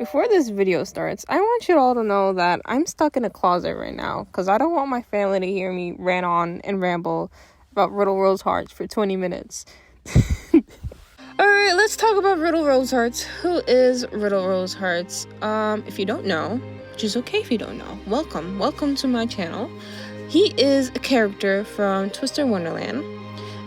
Before this video starts, I want you all to know that I'm stuck in a closet right now because I don't want my family to hear me rant on and ramble about Riddle Rosehearts for 20 minutes. Alright, let's talk about Riddle Rosehearts. Who is Riddle Rosehearts? If you don't know, which is okay if you don't know, welcome to my channel. He is a character from Twister Wonderland,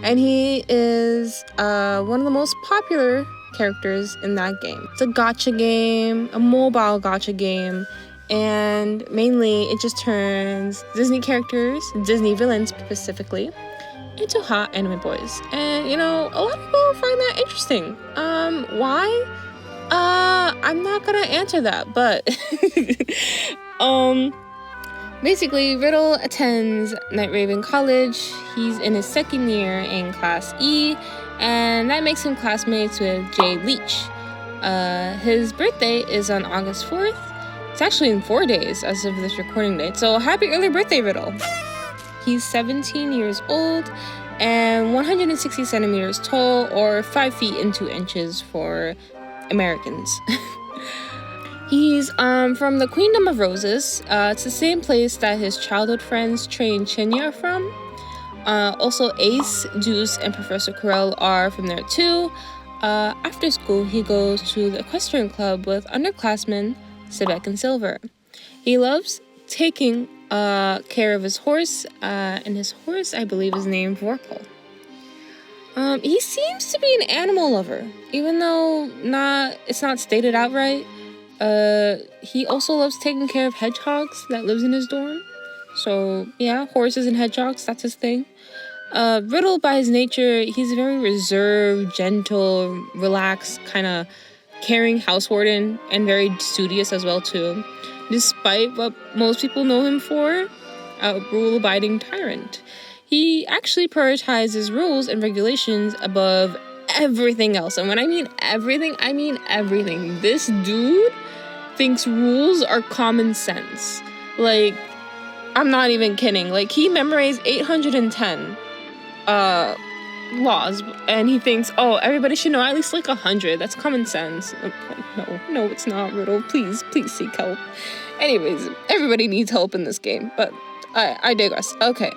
and he is one of the most popular characters in that game. It's a gacha game, a mobile gacha game, and mainly it just turns Disney characters, Disney villains specifically, into hot anime boys. And you know, a lot of people find that interesting. Why? I'm not gonna answer that, but basically, Riddle attends Night Raven College. He's in his second year in Class E, and that makes him classmates with Jay Leach. His birthday is on August 4th. It's actually in 4 days as of this recording date, so happy early birthday, Riddle. He's 17 years old and 160 centimeters tall, or 5 feet and 2 inches for Americans. He's from the Queendom of Roses. It's the same place that his childhood friends Trey and Chinya are from. Also, Ace, Deuce, and Professor Corell are from there too. After school, he goes to the equestrian club with underclassmen Sebek and Silver. He loves taking care of his horse, and his horse, I believe, is named Vorpal. He seems to be an animal lover, even though it's not stated outright. He also loves taking care of hedgehogs that lives in his dorm. So yeah, horses and hedgehogs, that's his thing. Riddle, by his nature, he's a very reserved, gentle, relaxed, kind of caring housewarden, and very studious as well too. Despite what most people know him for, a rule-abiding tyrant. He actually prioritizes rules and regulations above everything else. And when I mean everything, I mean everything. This dude thinks rules are common sense. Like, I'm not even kidding. Like, he memorized 810 laws, and he thinks, oh, everybody should know at least like 100. That's common sense. No, it's not, Riddle. Please seek help. Anyways, everybody needs help in this game, but I digress. Okay,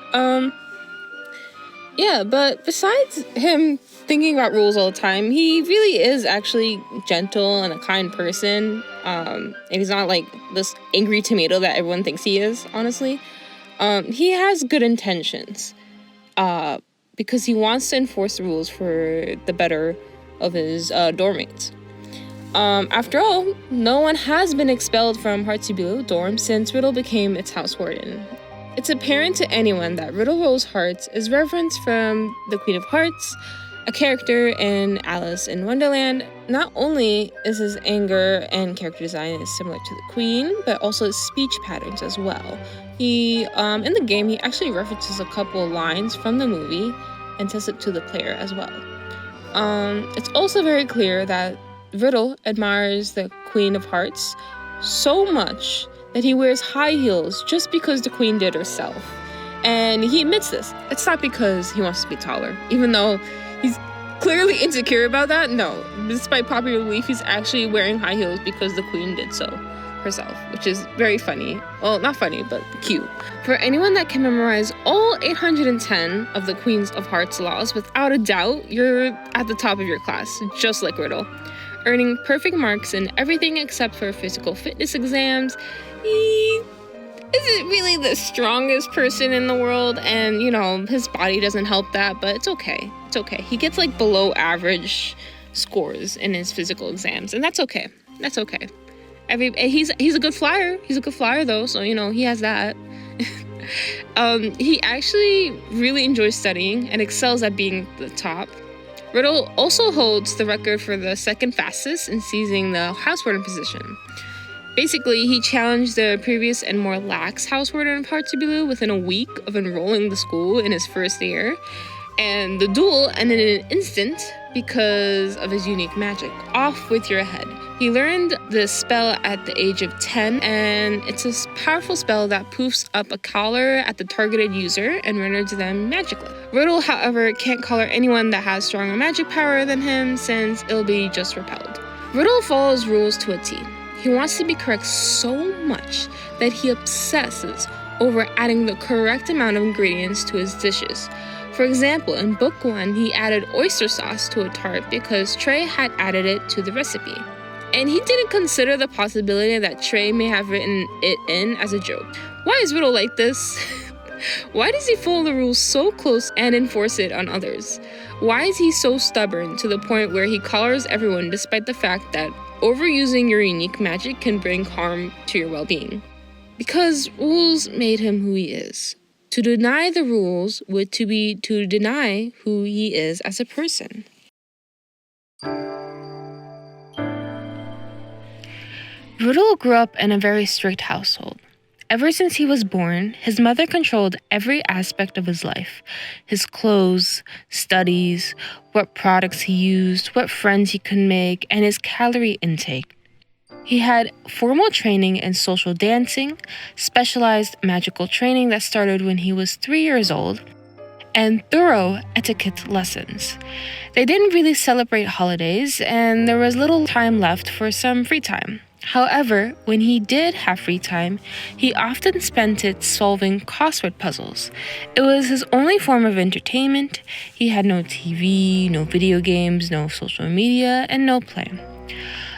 yeah, but besides him thinking about rules all the time, he really is actually gentle and a kind person. And he's not like this angry tomato that everyone thinks he is, honestly. He has good intentions, because he wants to enforce the rules for the better of his dorm mates. After all, no one has been expelled from Heartsy dorm since Riddle became its house warden. It's apparent to anyone that Riddle Rosehearts is referenced from the Queen of Hearts, a character in Alice in Wonderland. Not only is his anger and character design is similar to the Queen, but also his speech patterns as well. He, in the game, he actually references a couple lines from the movie and tells it to the player as well. It's also very clear that Riddle admires the Queen of Hearts so much that he wears high heels just because the Queen did herself. And he admits this. It's not because he wants to be taller, even though he's clearly insecure about that. No, despite popular belief, he's actually wearing high heels because the Queen did so herself, which is very funny. Well, not funny, but cute. For anyone that can memorize all 810 of the Queen of Hearts laws, without a doubt, you're at the top of your class, just like Riddle. Earning perfect marks in everything except for physical fitness exams. He isn't really the strongest person in the world, and you know, his body doesn't help that, but it's okay. It's okay. He gets like below average scores in his physical exams, and that's okay. That's okay. He's a good flyer. He's a good flyer though, so you know, he has that. He actually really enjoys studying and excels at being the top. Riddle also holds the record for the second fastest in seizing the housewarden position. Basically, he challenged the previous and more lax housewarden of Heartsy within a week of enrolling the school in his first year, and the duel ended in an instant because of his unique magic. Off with your head. He learned this spell at the age of 10, and it's a powerful spell that poofs up a collar at the targeted user and renders them magical. Riddle, however, can't collar anyone that has stronger magic power than him, since it'll be just repelled. Riddle follows rules to a T. He wants to be correct so much that he obsesses over adding the correct amount of ingredients to his dishes. For example, in book 1, he added oyster sauce to a tart because Trey had added it to the recipe. And he didn't consider the possibility that Trey may have written it in as a joke. Why is Riddle like this? Why does he follow the rules so close and enforce it on others? Why is he so stubborn to the point where he collars everyone despite the fact that overusing your unique magic can bring harm to your well-being? Because rules made him who he is. To deny the rules would be to deny who he is as a person. Riddle grew up in a very strict household. Ever since he was born, his mother controlled every aspect of his life: his clothes, studies, what products he used, what friends he could make, and his calorie intake. He had formal training in social dancing, specialized magical training that started when he was 3 years old, and thorough etiquette lessons. They didn't really celebrate holidays, and there was little time left for some free time. However, when he did have free time, he often spent it solving crossword puzzles. It was his only form of entertainment. He had no TV, no video games, no social media, and no play.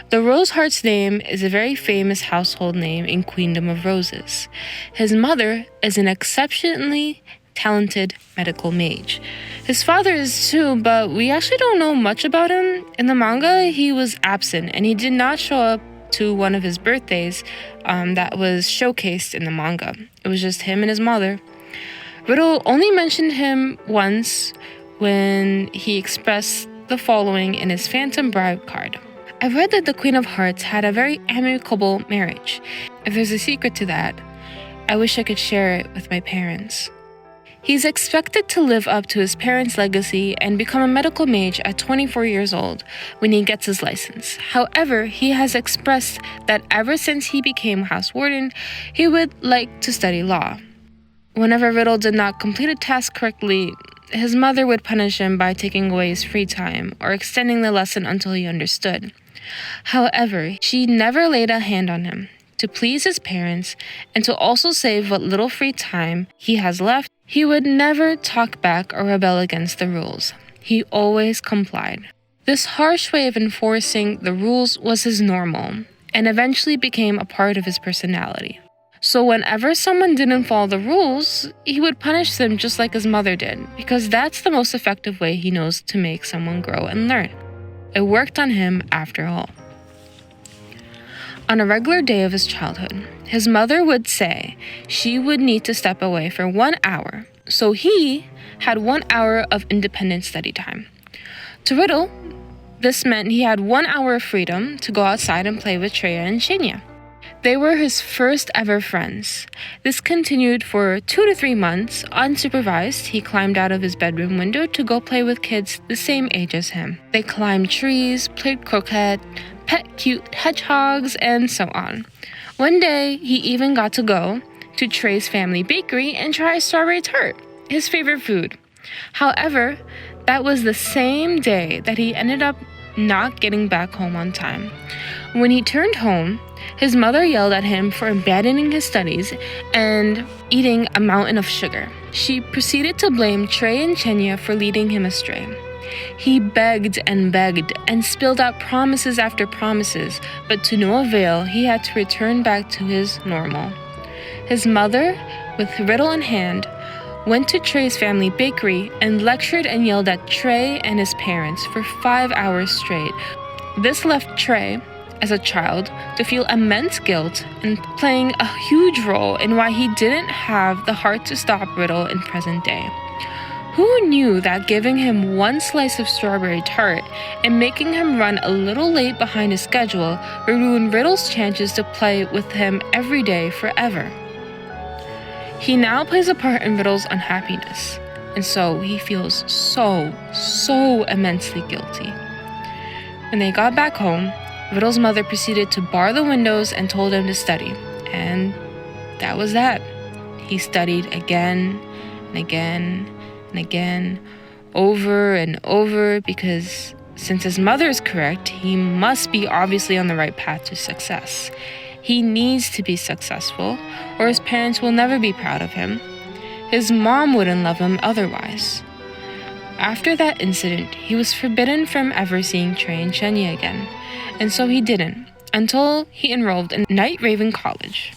The Rosehearts name is a very famous household name in Queendom of Roses. His mother is an exceptionally talented medical mage. His father is too, but we actually don't know much about him. In the manga, he was absent, and he did not show up to one of his birthdays that was showcased in the manga. It was just him and his mother. Riddle only mentioned him once when he expressed the following in his Phantom Bride card. I've read that the Queen of Hearts had a very amicable marriage. If there's a secret to that, I wish I could share it with my parents. He's expected to live up to his parents' legacy and become a medical mage at 24 years old when he gets his license. However, he has expressed that ever since he became House Warden, he would like to study law. Whenever Riddle did not complete a task correctly, his mother would punish him by taking away his free time or extending the lesson until he understood. However, she never laid a hand on him. To please his parents and to also save what little free time he has left, he would never talk back or rebel against the rules. He always complied. This harsh way of enforcing the rules was his normal and eventually became a part of his personality. So whenever someone didn't follow the rules, he would punish them just like his mother did, because that's the most effective way he knows to make someone grow and learn. It worked on him after all. On a regular day of his childhood, his mother would say she would need to step away for 1 hour, so he had 1 hour of independent study time. To Riddle, this meant he had 1 hour of freedom to go outside and play with Treya and Shinya. They were his first ever friends. This continued for 2 to 3 months. Unsupervised, he climbed out of his bedroom window to go play with kids the same age as him. They climbed trees, played croquet, pet cute hedgehogs, and so on. One day, he even got to go to Trey's family bakery and try a strawberry tart, his favorite food. However, that was the same day that he ended up not getting back home on time. When he turned home, his mother yelled at him for abandoning his studies and eating a mountain of sugar. She proceeded to blame Trey and Chenya for leading him astray. He begged and spilled out promises after promises, but to no avail, he had to return back to his normal. His mother, with Riddle in hand, went to Trey's family bakery and lectured and yelled at Trey and his parents for 5 hours straight. This left Trey, as a child, to feel immense guilt and playing a huge role in why he didn't have the heart to stop Riddle in present day. Who knew that giving him 1 slice of strawberry tart and making him run a little late behind his schedule would ruin Riddle's chances to play with him every day forever? He now plays a part in Riddle's unhappiness, and so he feels so immensely guilty. When they got back home, Riddle's mother proceeded to bar the windows and told him to study, and that was that. He studied again and again and again, over and over, because Since his mother is correct, he must be obviously on the right path to success. He needs to be successful, or his parents will never be proud of him. His mom wouldn't love him otherwise. After that incident, he was forbidden from ever seeing Trey and Shenya again, and so he didn't, until he enrolled in Night Raven College.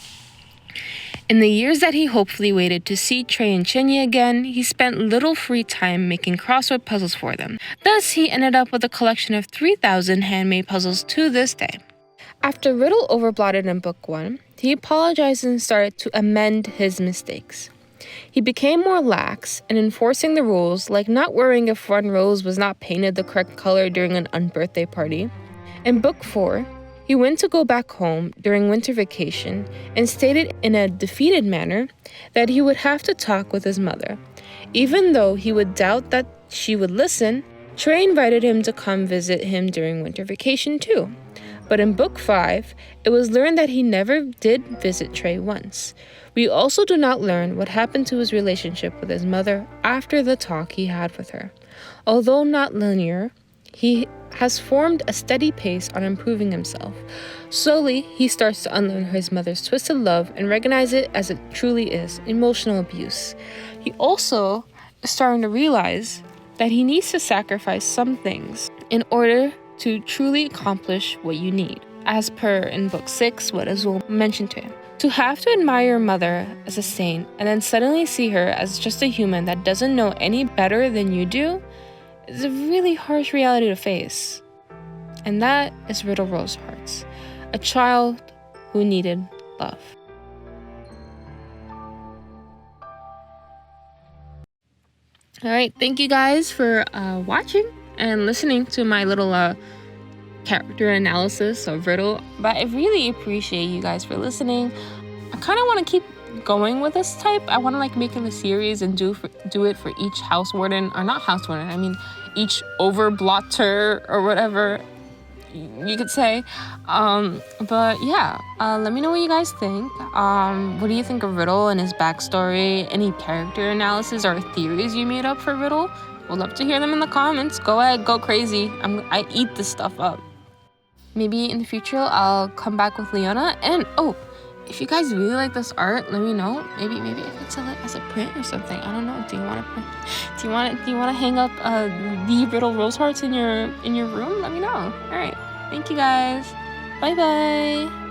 In the years that he hopefully waited to see Trey and Shenya again, he spent little free time making crossword puzzles for them. Thus, he ended up with a collection of 3,000 handmade puzzles to this day. After Riddle overblotted in Book 1, he apologized and started to amend his mistakes. He became more lax in enforcing the rules, like not worrying if one rose was not painted the correct color during an unbirthday party. In Book 4, he went to go back home during winter vacation and stated in a defeated manner that he would have to talk with his mother. Even though he would doubt that she would listen, Trey invited him to come visit him during winter vacation too. But in Book 5, it was learned that he never did visit Trey once. We also do not learn what happened to his relationship with his mother after the talk he had with her. Although not linear, he has formed a steady pace on improving himself. Slowly, he starts to unlearn his mother's twisted love and recognize it as it truly is, emotional abuse. He also is starting to realize that he needs to sacrifice some things in order to truly accomplish what you need, as per in Book 6, what Azul mentioned to him. To have to admire your mother as a saint and then suddenly see her as just a human that doesn't know any better than you do is a really harsh reality to face. And that is Riddle Rosehearts, a child who needed love. Alright, thank you guys for watching and listening to my little character analysis of Riddle. But I really appreciate you guys for listening. I kind of want to keep going with this type. I want to make it a series and do it for each house warden, or not house warden, I mean each overblotter or whatever you could say. But yeah, let me know what you guys think. What do you think of Riddle and his backstory? Any character analysis or theories you made up for Riddle? Would love to hear them in the comments. Go ahead, go crazy. I eat this stuff up. Maybe in the future I'll come back with Leona. And if you guys really like this art, let me know. Maybe I could sell it as a print or something. I don't know. Do you want to hang up the Riddle Rosehearts in your room? Let me know. All right. Thank you guys. Bye bye.